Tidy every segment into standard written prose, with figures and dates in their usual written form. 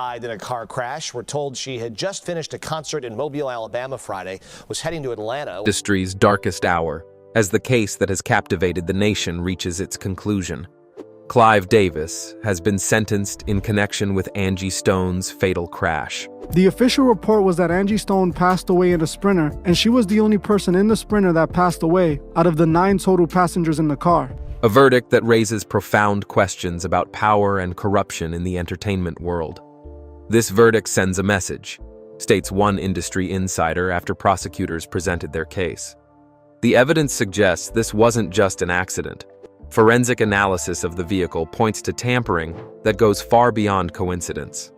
Died in a car crash. We're told she had just finished a concert in Mobile, Alabama Friday, was heading to Atlanta. Industry's darkest hour, as the case that has captivated the nation reaches its conclusion. Clive Davis has been sentenced in connection with Angie Stone's fatal crash. The official report was that Angie Stone passed away in a Sprinter, and she was the only person in the Sprinter that passed away out of the 9 total passengers in the car. A verdict that raises profound questions about power and corruption in the entertainment world. This verdict sends a message, states one industry insider after prosecutors presented their case. The evidence suggests this wasn't just an accident. Forensic analysis of the vehicle points to tampering that goes far beyond coincidence.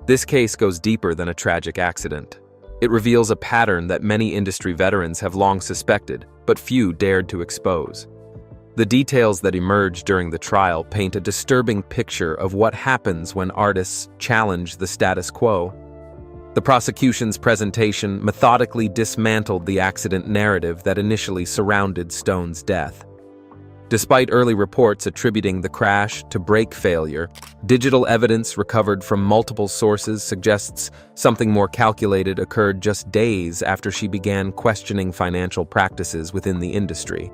This case goes deeper than a tragic accident. It reveals a pattern that many industry veterans have long suspected, but few dared to expose. The details that emerge during the trial paint a disturbing picture of what happens when artists challenge the status quo. The prosecution's presentation methodically dismantled the accident narrative that initially surrounded Stone's death. Despite early reports attributing the crash to brake failure, digital evidence recovered from multiple sources suggests something more calculated occurred just days after she began questioning financial practices within the industry.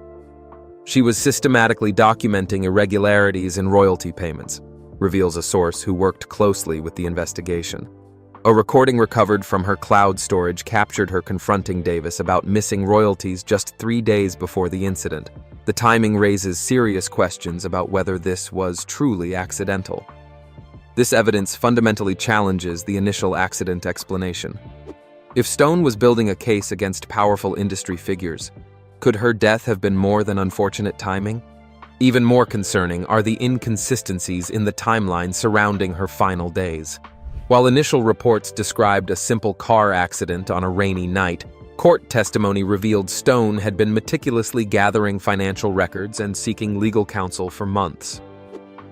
She was systematically documenting irregularities in royalty payments, reveals a source who worked closely with the investigation. A recording recovered from her cloud storage captured her confronting Davis about missing royalties just 3 days before the incident. The timing raises serious questions about whether this was truly accidental. This evidence fundamentally challenges the initial accident explanation. If Stone was building a case against powerful industry figures, could her death have been more than unfortunate timing? Even more concerning are the inconsistencies in the timeline surrounding her final days. While initial reports described a simple car accident on a rainy night, court testimony revealed Stone had been meticulously gathering financial records and seeking legal counsel for months.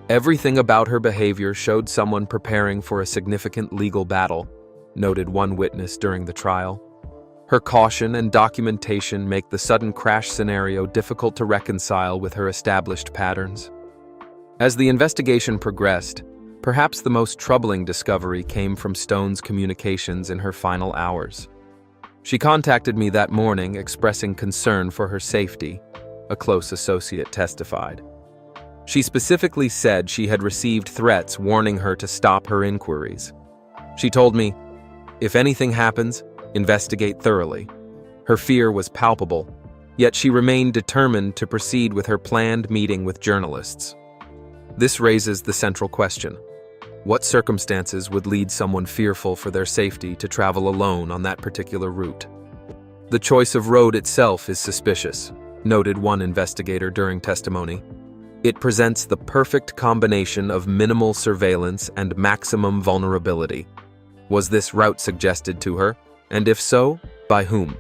Everything about her behavior showed someone preparing for a significant legal battle, noted one witness during the trial. Her caution and documentation make the sudden crash scenario difficult to reconcile with her established patterns. As the investigation progressed, perhaps the most troubling discovery came from Stone's communications in her final hours. She contacted me that morning expressing concern for her safety, a close associate testified. She specifically said she had received threats warning her to stop her inquiries. She told me, "If anything happens, investigate thoroughly." Her fear was palpable, yet she remained determined to proceed with her planned meeting with journalists. This raises the central question: what circumstances would lead someone fearful for their safety to travel alone on that particular route? The choice of road itself is suspicious, noted one investigator during testimony. It presents the perfect combination of minimal surveillance and maximum vulnerability. Was this route suggested to her? And if so, by whom?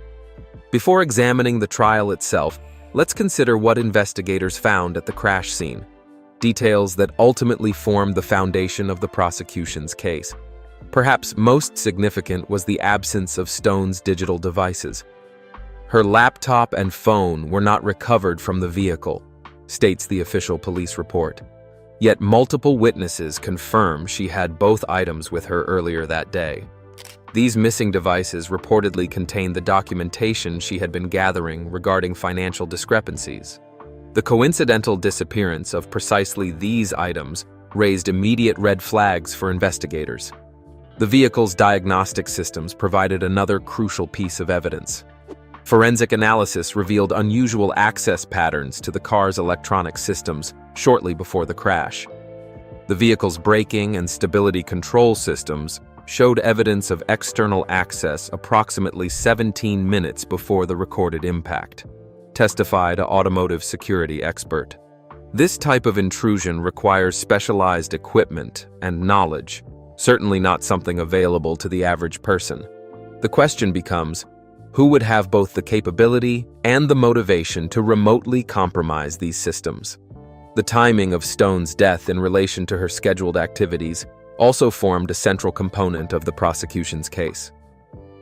Before examining the trial itself, let's consider what investigators found at the crash scene. Details that ultimately formed the foundation of the prosecution's case. Perhaps most significant was the absence of Stone's digital devices. Her laptop and phone were not recovered from the vehicle, states the official police report. Yet multiple witnesses confirm she had both items with her earlier that day. These missing devices reportedly contained the documentation she had been gathering regarding financial discrepancies. The coincidental disappearance of precisely these items raised immediate red flags for investigators. The vehicle's diagnostic systems provided another crucial piece of evidence. Forensic analysis revealed unusual access patterns to the car's electronic systems shortly before the crash. The vehicle's braking and stability control systems showed evidence of external access approximately 17 minutes before the recorded impact, testified an automotive security expert. This type of intrusion requires specialized equipment and knowledge, certainly not something available to the average person. The question becomes, who would have both the capability and the motivation to remotely compromise these systems? The timing of Stone's death in relation to her scheduled activities also formed a central component of the prosecution's case.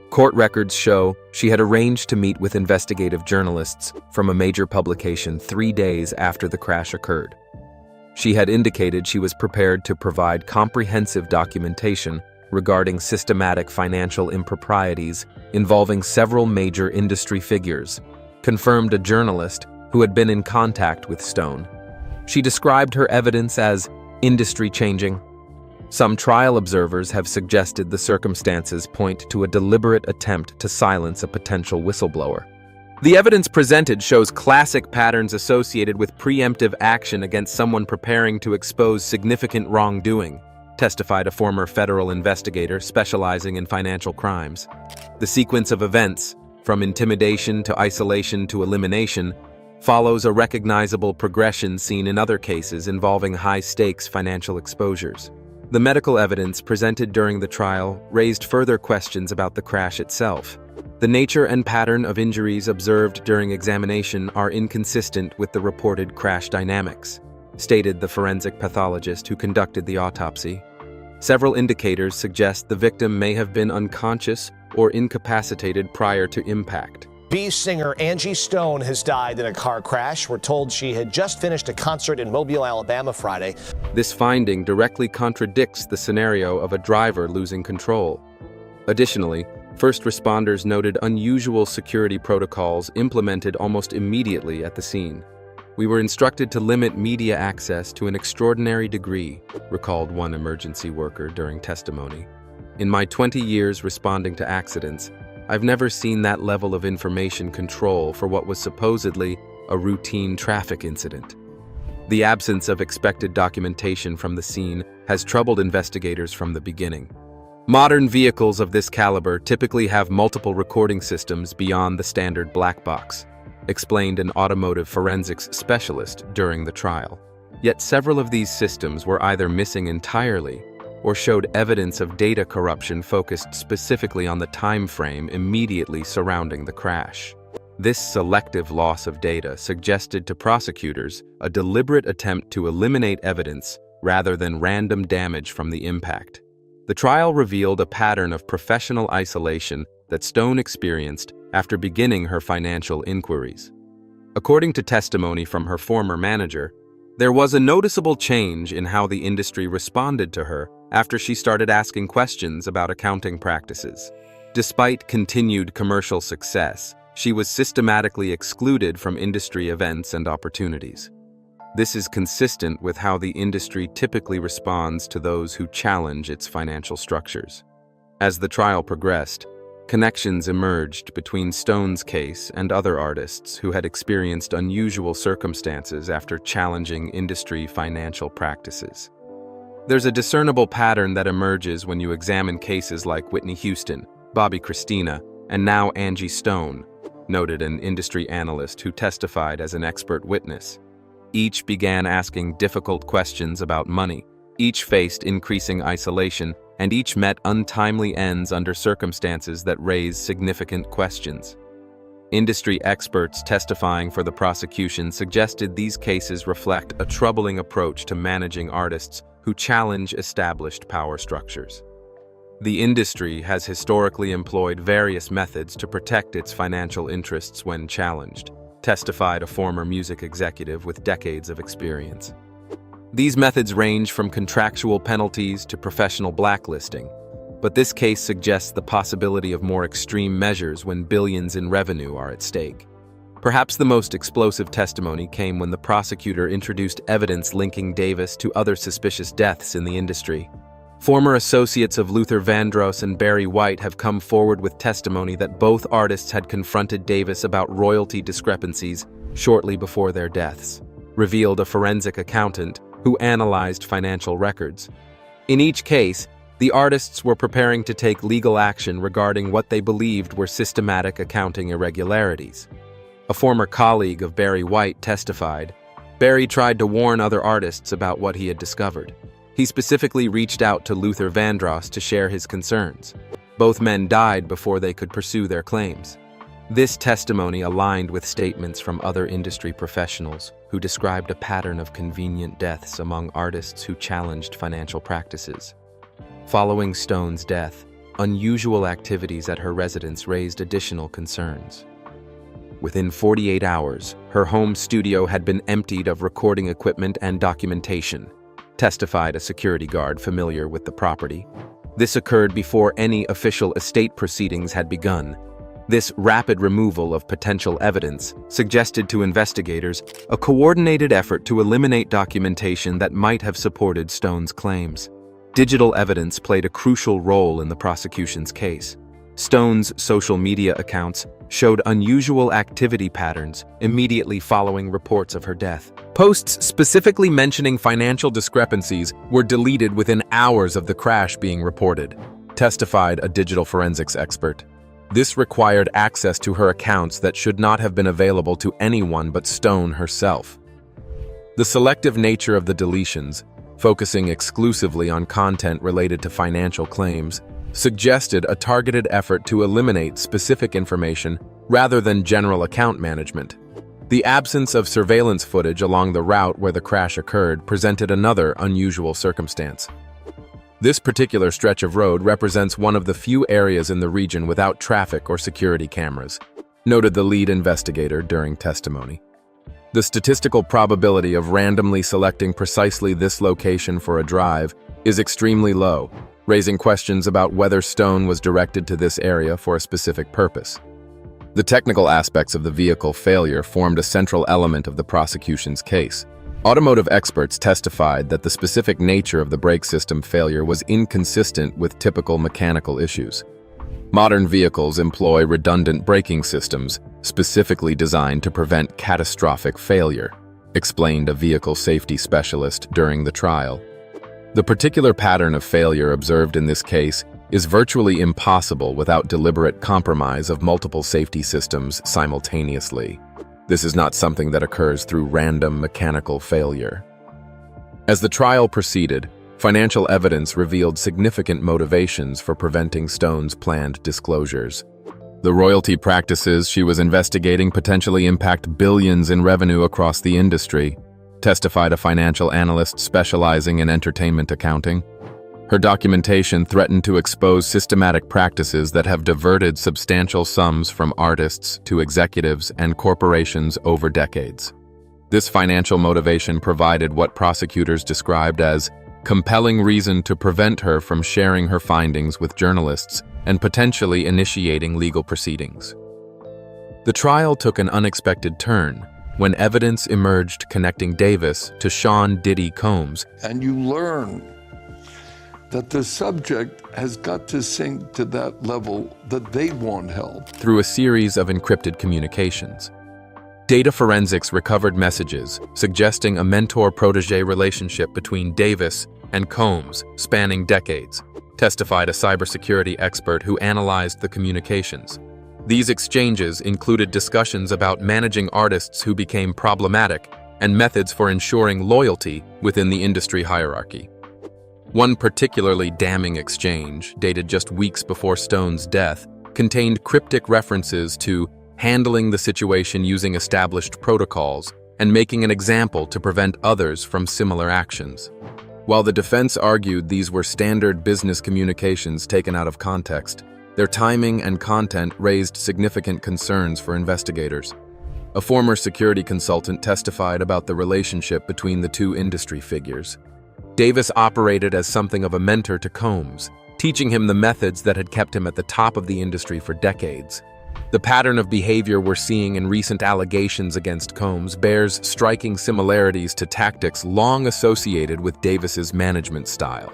Court records show she had arranged to meet with investigative journalists from a major publication 3 days after the crash occurred. She had indicated she was prepared to provide comprehensive documentation regarding systematic financial improprieties involving several major industry figures, confirmed a journalist who had been in contact with Stone. She described her evidence as industry-changing. Some trial observers have suggested the circumstances point to a deliberate attempt to silence a potential whistleblower. The evidence presented shows classic patterns associated with preemptive action against someone preparing to expose significant wrongdoing, testified a former federal investigator specializing in financial crimes. The sequence of events, from intimidation to isolation to elimination, follows a recognizable progression seen in other cases involving high-stakes financial exposures. The medical evidence presented during the trial raised further questions about the crash itself. The nature and pattern of injuries observed during examination are inconsistent with the reported crash dynamics, stated the forensic pathologist who conducted the autopsy. Several indicators suggest the victim may have been unconscious or incapacitated prior to impact. B singer Angie Stone has died in a car crash. We're told she had just finished a concert in Mobile, Alabama Friday. This finding directly contradicts the scenario of a driver losing control. Additionally, first responders noted unusual security protocols implemented almost immediately at the scene. "We were instructed to limit media access to an extraordinary degree," recalled one emergency worker during testimony. "In my 20 years responding to accidents, I've never seen that level of information control for what was supposedly a routine traffic incident." The absence of expected documentation from the scene has troubled investigators from the beginning. Modern vehicles of this caliber typically have multiple recording systems beyond the standard black box, explained an automotive forensics specialist during the trial. Yet several of these systems were either missing entirely or showed evidence of data corruption focused specifically on the time frame immediately surrounding the crash. This selective loss of data suggested to prosecutors a deliberate attempt to eliminate evidence rather than random damage from the impact. The trial revealed a pattern of professional isolation that Stone experienced after beginning her financial inquiries. According to testimony from her former manager, there was a noticeable change in how the industry responded to her after she started asking questions about accounting practices. Despite continued commercial success, she was systematically excluded from industry events and opportunities. This is consistent with how the industry typically responds to those who challenge its financial structures. As the trial progressed, connections emerged between Stone's case and other artists who had experienced unusual circumstances after challenging industry financial practices. There's a discernible pattern that emerges when you examine cases like Whitney Houston, Bobby Christina, and now Angie Stone, noted an industry analyst who testified as an expert witness. Each began asking difficult questions about money, each faced increasing isolation, and each met untimely ends under circumstances that raised significant questions. Industry experts testifying for the prosecution suggested these cases reflect a troubling approach to managing artists who challenge established power structures. The industry has historically employed various methods to protect its financial interests when challenged, testified a former music executive with decades of experience. These methods range from contractual penalties to professional blacklisting, but this case suggests the possibility of more extreme measures when billions in revenue are at stake. Perhaps the most explosive testimony came when the prosecutor introduced evidence linking Davis to other suspicious deaths in the industry. Former associates of Luther Vandross and Barry White have come forward with testimony that both artists had confronted Davis about royalty discrepancies shortly before their deaths, revealed a forensic accountant who analyzed financial records. In each case, the artists were preparing to take legal action regarding what they believed were systematic accounting irregularities. A former colleague of Barry White testified, "Barry tried to warn other artists about what he had discovered. He specifically reached out to Luther Vandross to share his concerns. Both men died before they could pursue their claims." This testimony aligned with statements from other industry professionals who described a pattern of convenient deaths among artists who challenged financial practices. Following Stone's death, unusual activities at her residence raised additional concerns. within 48 hours, her home studio had been emptied of recording equipment and documentation, testified a security guard familiar with the property. This occurred before any official estate proceedings had begun. This rapid removal of potential evidence suggested to investigators a coordinated effort to eliminate documentation that might have supported Stone's claims. Digital evidence played a crucial role in the prosecution's case. Stone's social media accounts showed unusual activity patterns immediately following reports of her death. Posts specifically mentioning financial discrepancies were deleted within hours of the crash being reported, testified a digital forensics expert. This required access to her accounts that should not have been available to anyone but Stone herself. The selective nature of the deletions, focusing exclusively on content related to financial claims, suggested a targeted effort to eliminate specific information rather than general account management. The absence of surveillance footage along the route where the crash occurred presented another unusual circumstance. This particular stretch of road represents one of the few areas in the region without traffic or security cameras, noted the lead investigator during testimony. The statistical probability of randomly selecting precisely this location for a drive is extremely low, raising questions about whether Stone was directed to this area for a specific purpose. The technical aspects of the vehicle failure formed a central element of the prosecution's case. Automotive experts testified that the specific nature of the brake system failure was inconsistent with typical mechanical issues. Modern vehicles employ redundant braking systems specifically designed to prevent catastrophic failure, explained a vehicle safety specialist during the trial. The particular pattern of failure observed in this case is virtually impossible without deliberate compromise of multiple safety systems simultaneously. This is not something that occurs through random mechanical failure. As the trial proceeded, financial evidence revealed significant motivations for preventing Stone's planned disclosures. The royalty practices she was investigating potentially impact billions in revenue across the industry, testified a financial analyst specializing in entertainment accounting. Her documentation threatened to expose systematic practices that have diverted substantial sums from artists to executives and corporations over decades. This financial motivation provided what prosecutors described as compelling reason to prevent her from sharing her findings with journalists and potentially initiating legal proceedings. The trial took an unexpected turn when evidence emerged connecting Davis to Sean "Diddy" Combs. And you learn that the subject has got to sink to that level that they want help. Through a series of encrypted communications. Data forensics recovered messages suggesting a mentor-protege relationship between Davis and Combs spanning decades, testified a cybersecurity expert who analyzed the communications. These exchanges included discussions about managing artists who became problematic and methods for ensuring loyalty within the industry hierarchy. One particularly damning exchange, dated just weeks before Stone's death, contained cryptic references to handling the situation using established protocols and making an example to prevent others from similar actions. While the defense argued these were standard business communications taken out of context, their timing and content raised significant concerns for investigators. A former security consultant testified about the relationship between the two industry figures. Davis operated as something of a mentor to Combs, teaching him the methods that had kept him at the top of the industry for decades. The pattern of behavior we're seeing in recent allegations against Combs bears striking similarities to tactics long associated with Davis's management style.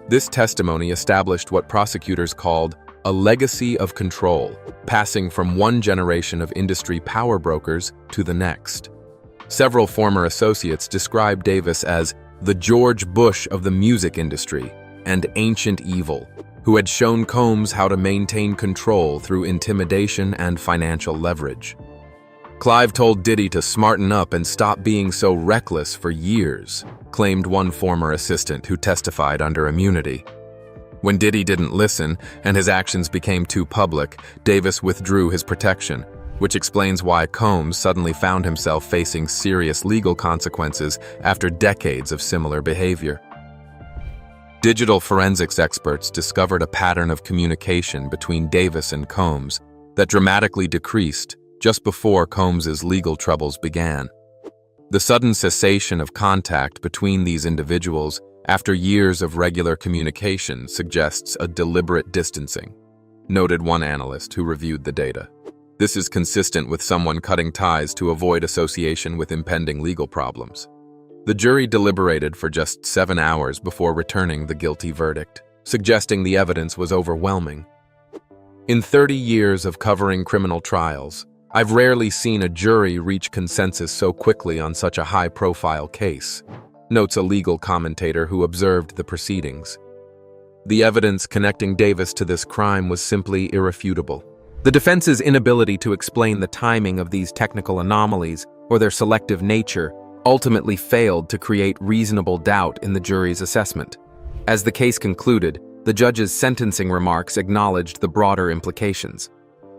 This testimony established what prosecutors called a legacy of control, passing from one generation of industry power brokers to the next. Several former associates described Davis as the George Bush of the music industry and ancient evil, who had shown Combs how to maintain control through intimidation and financial leverage. Clive told Diddy to smarten up and stop being so reckless for years, claimed one former assistant who testified under immunity. When Diddy didn't listen and his actions became too public, Davis withdrew his protection, which explains why Combs suddenly found himself facing serious legal consequences after decades of similar behavior. Digital forensics experts discovered a pattern of communication between Davis and Combs that dramatically decreased just before Combs's legal troubles began. The sudden cessation of contact between these individuals after years of regular communication suggests a deliberate distancing, noted one analyst who reviewed the data. This is consistent with someone cutting ties to avoid association with impending legal problems. The jury deliberated for just 7 hours before returning the guilty verdict, suggesting the evidence was overwhelming. In 30 years of covering criminal trials, I've rarely seen a jury reach consensus so quickly on such a high-profile case, notes a legal commentator who observed the proceedings. The evidence connecting Davis to this crime was simply irrefutable. The defense's inability to explain the timing of these technical anomalies or their selective nature ultimately failed to create reasonable doubt in the jury's assessment. As the case concluded, the judge's sentencing remarks acknowledged the broader implications.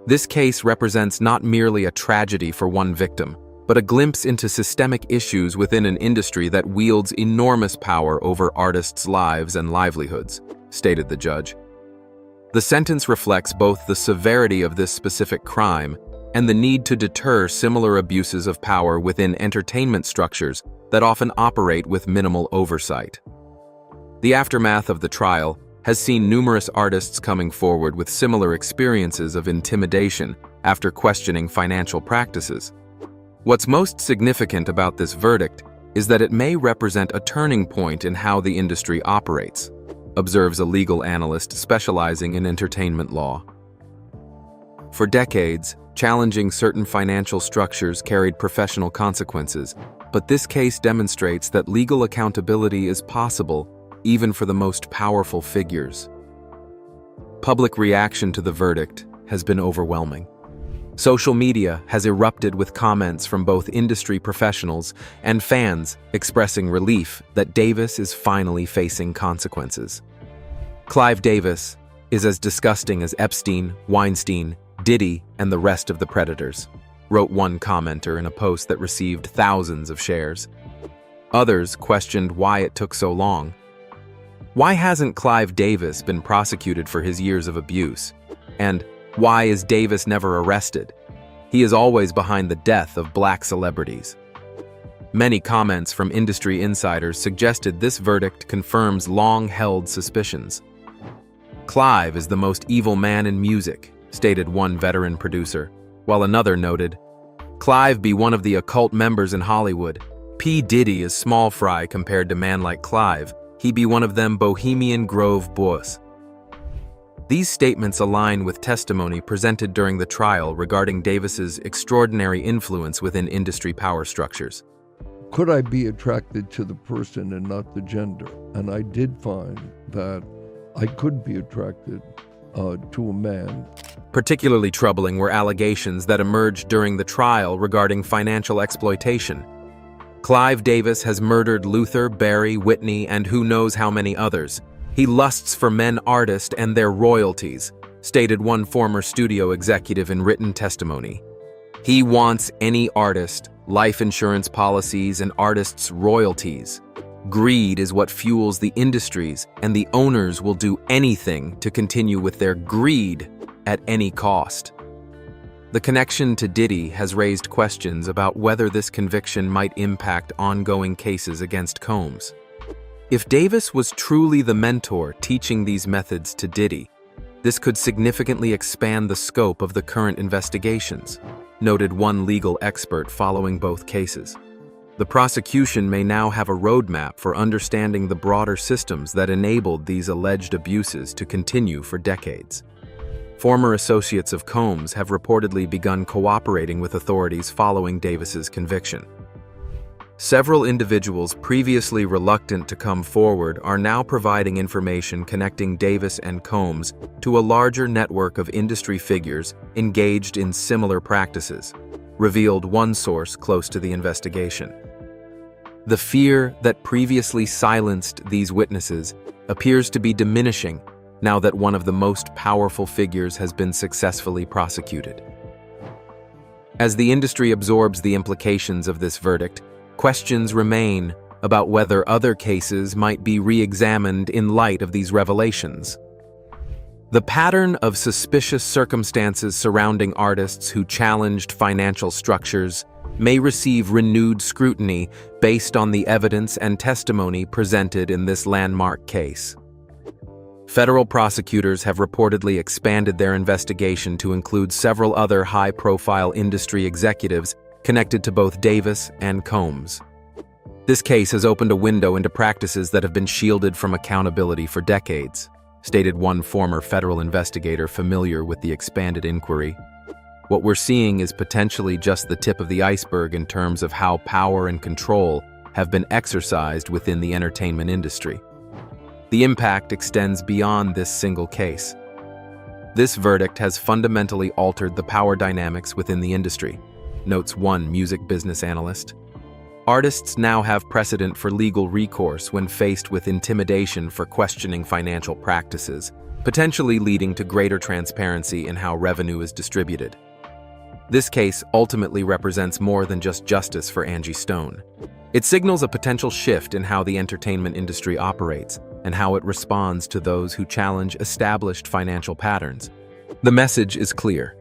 This case represents not merely a tragedy for one victim, but a glimpse into systemic issues within an industry that wields enormous power over artists' lives and livelihoods, stated the judge. The sentence reflects both the severity of this specific crime and the need to deter similar abuses of power within entertainment structures that often operate with minimal oversight. The aftermath of the trial has seen numerous artists coming forward with similar experiences of intimidation after questioning financial practices. What's most significant about this verdict is that it may represent a turning point in how the industry operates, observes a legal analyst specializing in entertainment law. For decades, challenging certain financial structures carried professional consequences, but this case demonstrates that legal accountability is possible even for the most powerful figures. Public reaction to the verdict has been overwhelming. Social media has erupted with comments from both industry professionals and fans expressing relief that Davis is finally facing consequences. Clive Davis is as disgusting as Epstein, Weinstein, Diddy, and the rest of the predators, wrote one commenter in a post that received thousands of shares. Others questioned why it took so long. Why hasn't Clive Davis been prosecuted for his years of abuse? And why is Davis never arrested? He is always behind the death of black celebrities. Many comments from industry insiders suggested this verdict confirms long-held suspicions. Clive is the most evil man in music, stated one veteran producer, while another noted, Clive be one of the occult members in Hollywood. P. Diddy is small fry compared to man like Clive. He be one of them Bohemian Grove boys. These statements align with testimony presented during the trial regarding Davis's extraordinary influence within industry power structures. Could I be attracted to the person and not the gender? And I did find that I could be attracted to a man. Particularly troubling were allegations that emerged during the trial regarding financial exploitation. Clive Davis has murdered Luther, Barry, Whitney, and who knows how many others. He lusts for men artists and their royalties, stated one former studio executive in written testimony. He wants any artist, life insurance policies, and artists' royalties. Greed is what fuels the industries, and the owners will do anything to continue with their greed at any cost. The connection to Diddy has raised questions about whether this conviction might impact ongoing cases against Combs. If Davis was truly the mentor teaching these methods to Diddy, this could significantly expand the scope of the current investigations, noted one legal expert following both cases. The prosecution may now have a roadmap for understanding the broader systems that enabled these alleged abuses to continue for decades. Former associates of Combs have reportedly begun cooperating with authorities following Davis's conviction. Several individuals previously reluctant to come forward are now providing information connecting Davis and Combs to a larger network of industry figures engaged in similar practices, revealed one source close to the investigation. The fear that previously silenced these witnesses appears to be diminishing now that one of the most powerful figures has been successfully prosecuted. As the industry absorbs the implications of this verdict, questions remain about whether other cases might be re-examined in light of these revelations. The pattern of suspicious circumstances surrounding artists who challenged financial structures may receive renewed scrutiny based on the evidence and testimony presented in this landmark case. Federal prosecutors have reportedly expanded their investigation to include several other high-profile industry executives connected to both Davis and Combs. This case has opened a window into practices that have been shielded from accountability for decades, stated one former federal investigator familiar with the expanded inquiry. What we're seeing is potentially just the tip of the iceberg in terms of how power and control have been exercised within the entertainment industry. The impact extends beyond this single case. This verdict has fundamentally altered the power dynamics within the industry, notes one music business analyst. Artists now have precedent for legal recourse when faced with intimidation for questioning financial practices, potentially leading to greater transparency in how revenue is distributed. This case ultimately represents more than just justice for Angie Stone. It signals a potential shift in how the entertainment industry operates and how it responds to those who challenge established financial patterns. The message is clear.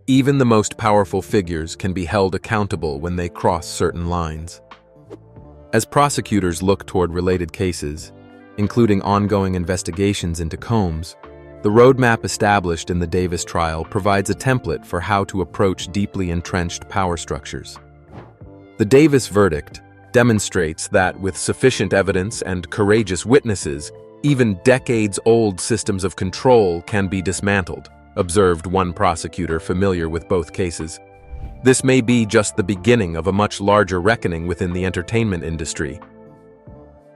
Even the most powerful figures can be held accountable when they cross certain lines. As prosecutors look toward related cases, including ongoing investigations into Combs, the roadmap established in the Davis trial provides a template for how to approach deeply entrenched power structures. The Davis verdict demonstrates that with sufficient evidence and courageous witnesses, even decades-old systems of control can be dismantled, observed one prosecutor familiar with both cases. This may be just the beginning of a much larger reckoning within the entertainment industry.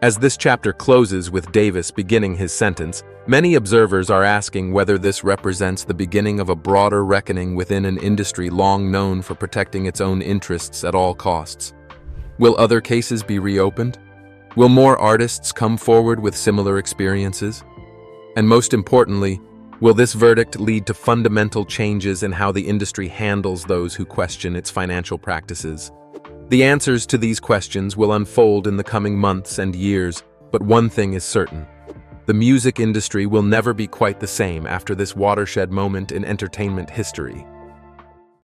As this chapter closes with Davis beginning his sentence, many observers are asking whether this represents the beginning of a broader reckoning within an industry long known for protecting its own interests at all costs. Will other cases be reopened? Will more artists come forward with similar experiences? And most importantly, will this verdict lead to fundamental changes in how the industry handles those who question its financial practices? The answers to these questions will unfold in the coming months and years, but one thing is certain. The music industry will never be quite the same after this watershed moment in entertainment history.